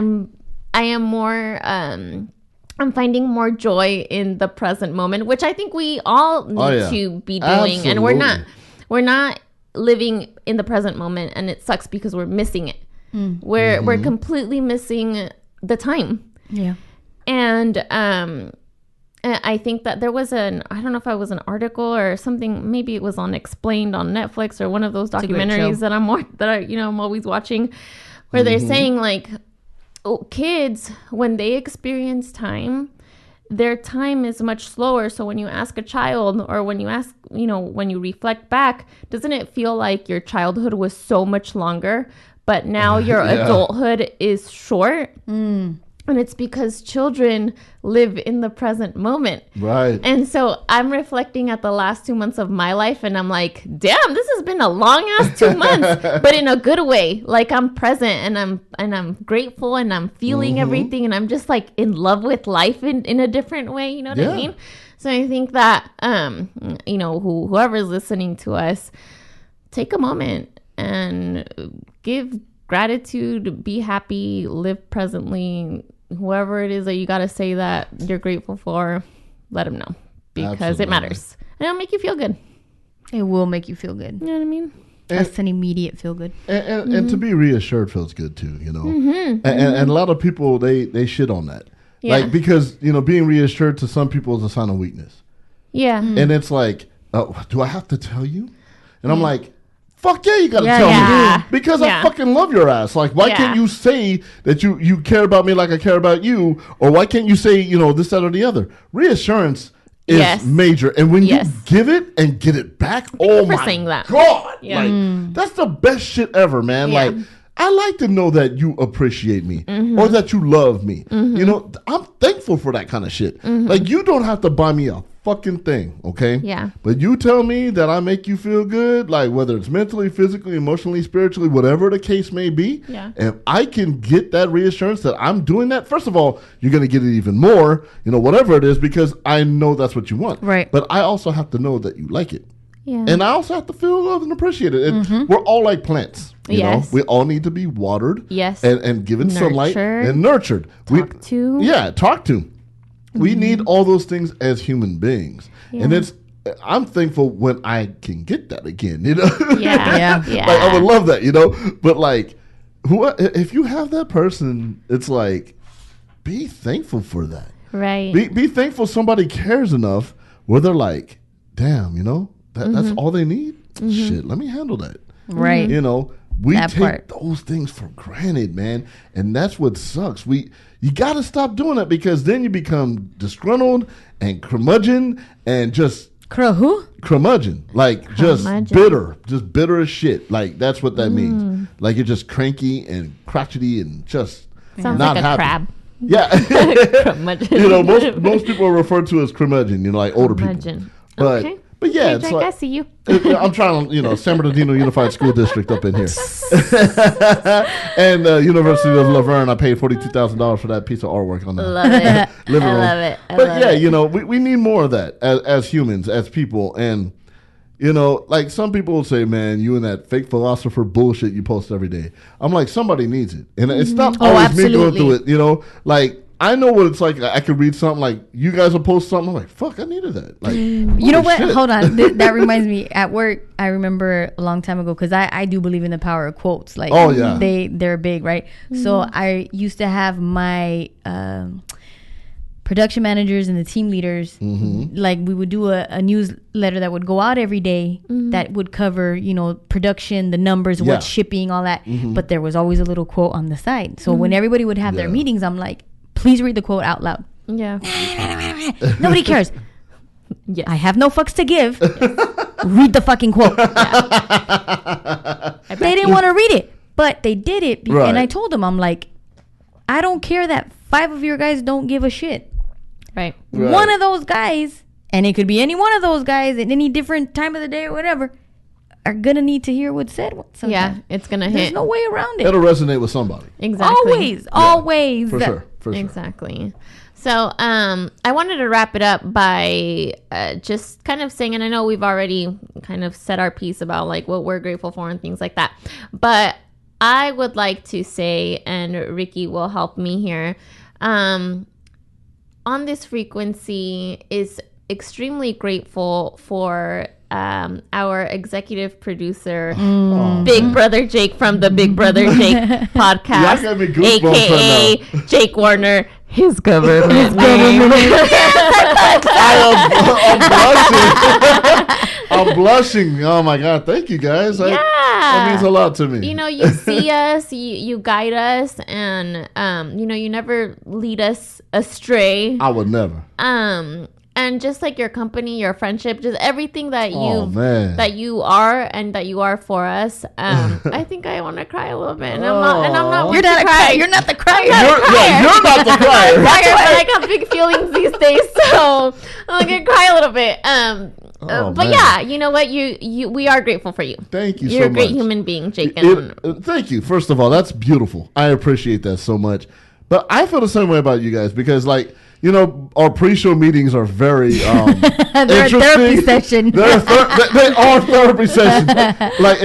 am more, I'm finding more joy in the present moment, which I think we all need to be doing. Absolutely. And we're not living in the present moment, and it sucks because we're missing it. We're completely missing the time. Yeah. And I think that there was I don't know if it was an article or something, maybe it was on Explained on Netflix or one of those documentaries that I'm always watching, where they're saying like, kids, when they experience time, their time is much slower. So when you ask a child, or when you ask, when you reflect back, doesn't it feel like your childhood was so much longer, but now your adulthood is short? And it's because children live in the present moment. Right. And so I'm reflecting at the last 2 months of my life, and I'm like, damn, this has been a long ass 2 months, but in a good way. Like, I'm present and I'm grateful and I'm feeling everything, and I'm just like in love with life in a different way. You know what I mean? So I think that, whoever's listening to us, take a moment and give gratitude, be happy, live presently. Whoever it is that you got to say that you're grateful for, let them know, because it matters. And it'll make you feel good. It will make you feel good. You know what I mean? That's an immediate feel good. And to be reassured feels good too, And a lot of people, they shit on that. Yeah. Like, because, being reassured to some people is a sign of weakness. Yeah. And it's like, do I have to tell you? And I'm like, fuck yeah, you gotta tell me. Because I fucking love your ass. Like, why can't you say that you care about me like I care about you? Or why can't you say, this, that, or the other? Reassurance is major. And when you give it and get it back, oh my God. Yeah. Like, that's the best shit ever, man. Yeah. Like, I like to know that you appreciate me or that you love me. I'm thankful for that kind of shit. Like, you don't have to buy me a fucking thing, okay? Yeah. But you tell me that I make you feel good, like whether it's mentally, physically, emotionally, spiritually, whatever the case may be. Yeah. And I can get that reassurance that I'm doing that. First of all, you're going to get it even more, whatever it is, because I know that's what you want. Right. But I also have to know that you like it. Yeah. And I also have to feel loved and appreciated. And we're all like plants. You know? We all need to be watered. Yes. And given sunlight and nurtured. Talk to. We need all those things as human beings. Yeah. And I'm thankful when I can get that again, Yeah. Like, I would love that, But like, if you have that person, it's like, be thankful for that. Right. Be thankful somebody cares enough where they're like, damn, that's all they need? Shit, let me handle that. Right. We take those things for granted, man. And that's what sucks. You got to stop doing that, because then you become disgruntled and curmudgeon and just... Curmudgeon. Like, just bitter as shit. Like, that's what that means. Like, you're just cranky and crotchety and just sounds not like a happy. Crab. Yeah. Most people are referred to as curmudgeon, like older people. But... Okay. But yeah, it's like, I see you. I'm trying to, San Bernardino Unified School District up in here. And University of Laverne, I paid $42,000 for that piece of artwork on the living room. Love it. But we need more of that as humans, as people. And, like some people will say, man, you and that fake philosopher bullshit you post every day. I'm like, somebody needs it. And it's not always me going through it, like, I know what it's like. I could read something like, you guys will post something. I'm like, fuck, I needed that. Like, you know what? Shit. Hold on. That reminds me. At work, I remember a long time ago, because I do believe in the power of quotes. Like, they're big, right? So I used to have my production managers and the team leaders, like, we would do a newsletter that would go out every day that would cover, production, the numbers, what's shipping, all that. But there was always a little quote on the side. So when everybody would have their meetings, I'm like, please read the quote out loud. Yeah. Nobody cares. Yes. I have no fucks to give. Yes. Read the fucking quote. Yeah. They didn't want to read it, but they did it. And I told them, I'm like, I don't care that 5 of your guys don't give a shit. Right. One of those guys, and it could be any one of those guys at any different time of the day or whatever, are going to need to hear what's said sometime. Yeah, it's going to hit. There's no way around it. It'll resonate with somebody. Exactly. Always. For sure. For sure. Exactly. So I wanted to wrap it up by just kind of saying, and I know we've already kind of said our piece about like what we're grateful for and things like that, but I would like to say, and Ricky will help me here, on this frequency is extremely grateful for our executive producer, Big Brother Jake from the Big Brother Jake podcast, Y'all got me goosebumps aka right now. Jake Warner, his government name. I'm blushing. Oh my God. Thank you guys. That means a lot to me. You know, you see us, you guide us, and you know, you never lead us astray. I would never. And just like your company, your friendship, just everything that you are and that you are for us. I think I want to cry a little bit, and I'm not. You're not a crier. You're not the crier. You're not the crier. That's why I got big feelings these days, so I'm gonna cry a little bit. But yeah, you know what? We are grateful for you. Thank you so much. You're a great human being, Jake. Thank you. First of all, that's beautiful. I appreciate that so much. But I feel the same way about you guys because, like, you know, our pre-show meetings are very They're a interesting. therapy session. They are therapy sessions. Like,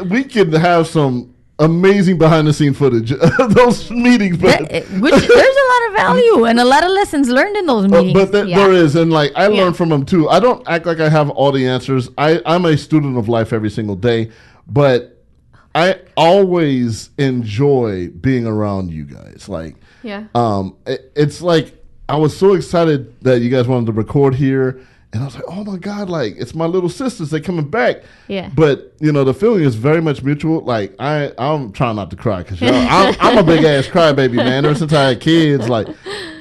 we can have some amazing behind-the-scene footage of those meetings. But There's a lot of value and a lot of lessons learned in those meetings. But there is, and like I learn from them too. I don't act like I have all the answers. I'm a student of life every single day, but I always enjoy being around you guys. Like, it's like I was so excited that you guys wanted to record here, and I was like, oh my God, like it's my little sisters. They're coming back. Yeah. But you know, the feeling is very much mutual. Like I'm trying not to cry because I'm a big ass crybaby, man. Ever since I had kids, like,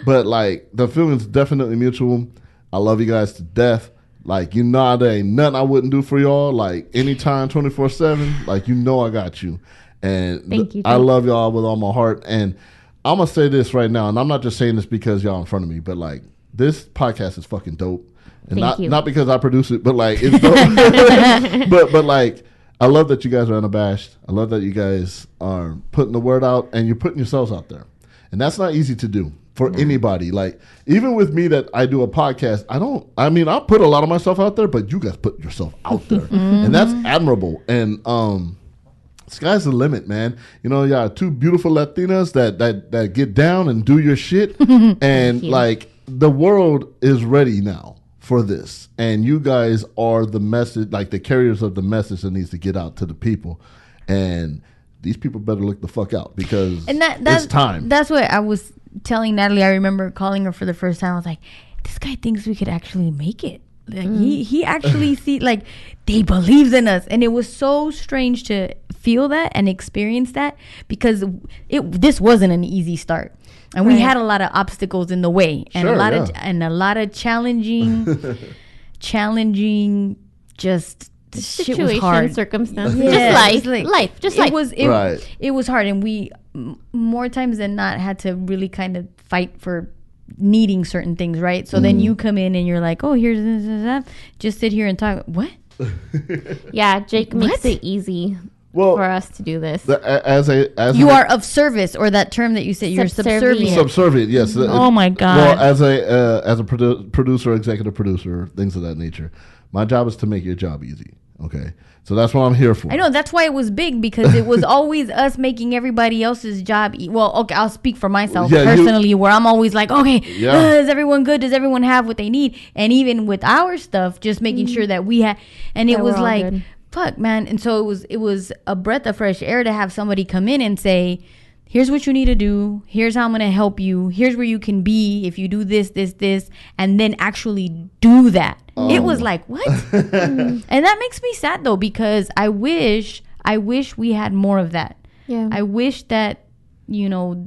but like the feeling's definitely mutual. I love you guys to death. Like, you know, there ain't nothing I wouldn't do for y'all. Like anytime, 24/7. Like, you know, I got you, and Thank you, I love y'all with all my heart. And I'm gonna say this right now, and I'm not just saying this because y'all in front of me, but like this podcast is fucking dope. And not because I produce it, but like it's dope. but like I love that you guys are unabashed. I love that you guys are putting the word out and you're putting yourselves out there. And that's not easy to do for anybody. Like even with me that I do a podcast, I'll put a lot of myself out there, but you guys put yourself out there. And that's admirable. And sky's the limit, man. You know, y'all two beautiful Latinas that get down and do your shit. And like the world is ready now for this, and you guys are the message, like the carriers of the message that needs to get out to the people, and these people better look the fuck out because it's time. That's what I was telling Natalie. I remember calling her for the first time. I was like, this guy thinks we could actually make it. Like he actually see, like, they believes in us, and it was so strange to feel that and experience that because this wasn't an easy start. And we had a lot of obstacles in the way, and a lot of challenging, just shit was hard. Circumstances, Yeah, just life. It was hard, and we more times than not had to really kind of fight for needing certain things, right? So then you come in and you're like, oh, here's this, just sit here and talk. What? Yeah, Jake makes it easy. For us to do this, you are of service, or that term that you said, you're subservient. Subservient, yes. Oh my God. Well, as a producer, executive producer, things of that nature, my job is to make your job easy. Okay, so that's what I'm here for. I know that's why it was big, because it was always us making everybody else's job. Well, okay, I'll speak for myself personally, where I'm always like, okay, is everyone good? Does everyone have what they need? And even with our stuff, just making sure that we had, and it was like. Good. Fuck, man. And so it was a breath of fresh air to have somebody come in and say, here's what you need to do, here's how I'm going to help you, here's where you can be if you do this, and then actually do that. It was like, what? And that makes me sad though, because I wish we had more of that. Yeah. I wish that, you know,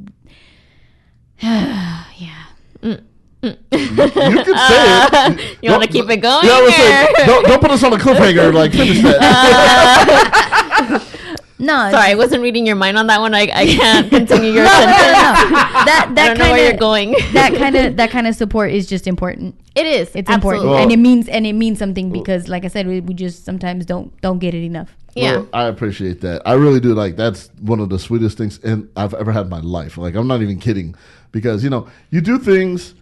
You can say it. You want to keep it going? Yeah, don't put us on a cliffhanger. Like, finish that. No, Sorry, I wasn't reading your mind on that one. I can't continue your sentence. That I don't know where you're going. that kind of support is just important. It is. It's absolutely. important, and it means something because, like I said, we just sometimes don't get it enough. Yeah, well, I appreciate that. I really do. Like, that's one of the sweetest things I've ever had in my life. Like, I'm not even kidding, because you do things,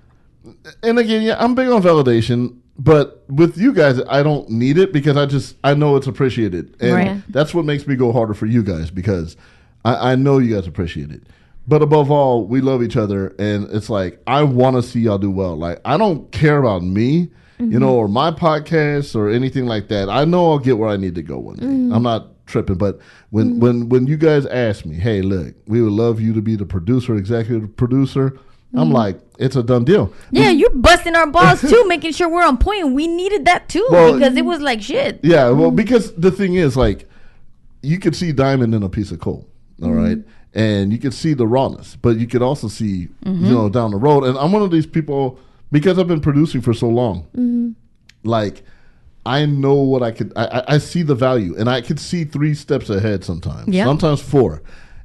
and again, yeah, I'm big on validation. But with you guys, I don't need it because I know it's appreciated. And that's what makes me go harder for you guys, because I know you guys appreciate it. But above all, we love each other. And it's like, I want to see y'all do well. Like, I don't care about me, or my podcast or anything like that. I know I'll get where I need to go one day. I'm not tripping. But when you guys ask me, hey, look, we would love you to be the producer, executive producer, I'm like, it's a done deal. Yeah, you're busting our balls too, making sure we're on point. And we needed that too, because it was like shit. Yeah, well, because the thing is, like, you could see diamond in a piece of coal, all right? And you could see the rawness, but you could also see, down the road. And I'm one of these people, because I've been producing for so long, like, I know what I see the value, and I could see 3 steps ahead sometimes, sometimes 4.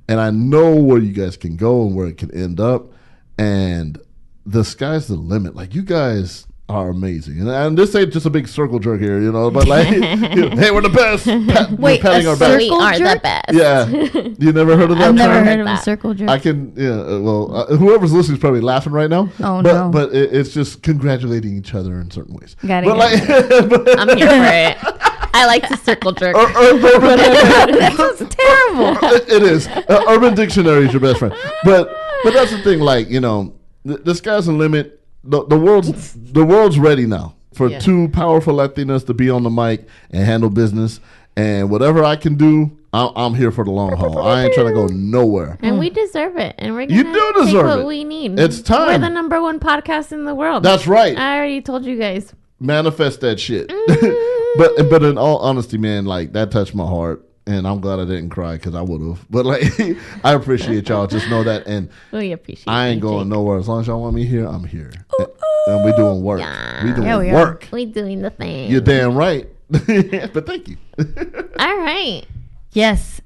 And I know where you guys can go and where it can end up. And the sky's the limit. Like, you guys are amazing. And this ain't just a big circle jerk here, but like, hey, we're the best. We're patting our back. We are the best. Yeah. You never heard of that I've term? never heard of a circle jerk. I can, whoever's listening is probably laughing right now. Oh, no. But it's just congratulating each other in certain ways. Got it. I'm here for it. I like to circle jerk. That sounds terrible. It is. Urban Dictionary is your best friend. But that's the thing. Like, the sky's the limit. The world's ready now for 2 powerful Latinas to be on the mic and handle business. And whatever I can do, I'm here for the long haul. I ain't trying to go nowhere. And we deserve it. And we're You gonna do take deserve what it. we need. It's time. We're the #1 podcast in the world. That's right. I already told you guys. Manifest that shit. But in all honesty, man, like, that touched my heart. And I'm glad I didn't cry, because I would have. But, like, I appreciate y'all. Just know that. And We appreciate I ain't you, going Jake. nowhere. As long as y'all want me here, I'm here. And we doing work. Yeah. We doing Yeah, we are. work. We doing the thing. You're damn right. But thank you. All right. Yes.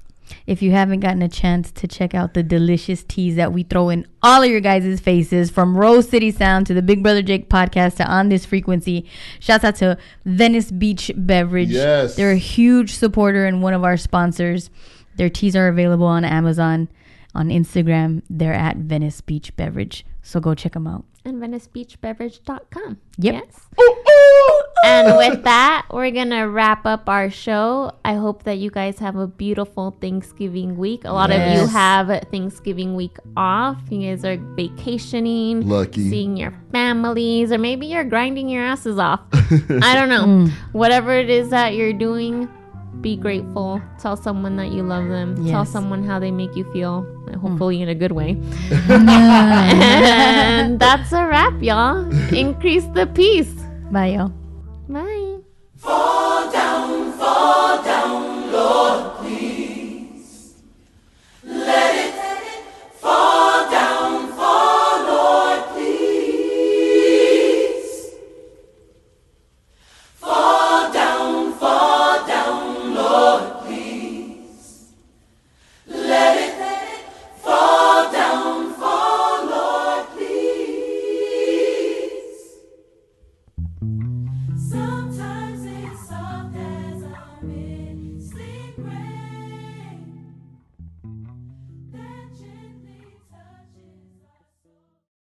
If you haven't gotten a chance to check out the delicious teas that we throw in all of your guys' faces, from Rose City Sound to the Big Brother Jake podcast to On This Frequency, shouts out to Venice Beach Beverage. Yes. They're a huge supporter and one of our sponsors. Their teas are available on Amazon. On Instagram, they're at Venice Beach Beverage. So go check them out. And VeniceBeachBeverage.com. Yep. Yes. And with that, we're going to wrap up our show. I hope that you guys have a beautiful Thanksgiving week. A lot of you have Thanksgiving week off. You guys are vacationing. Lucky. Seeing your families. Or maybe you're grinding your asses off. I don't know. Whatever it is that you're doing, be grateful. Tell someone that you love them. Yes. Tell someone how they make you feel. Hopefully in a good way. And that's a wrap, y'all. Increase the peace. Bye, y'all. Bye.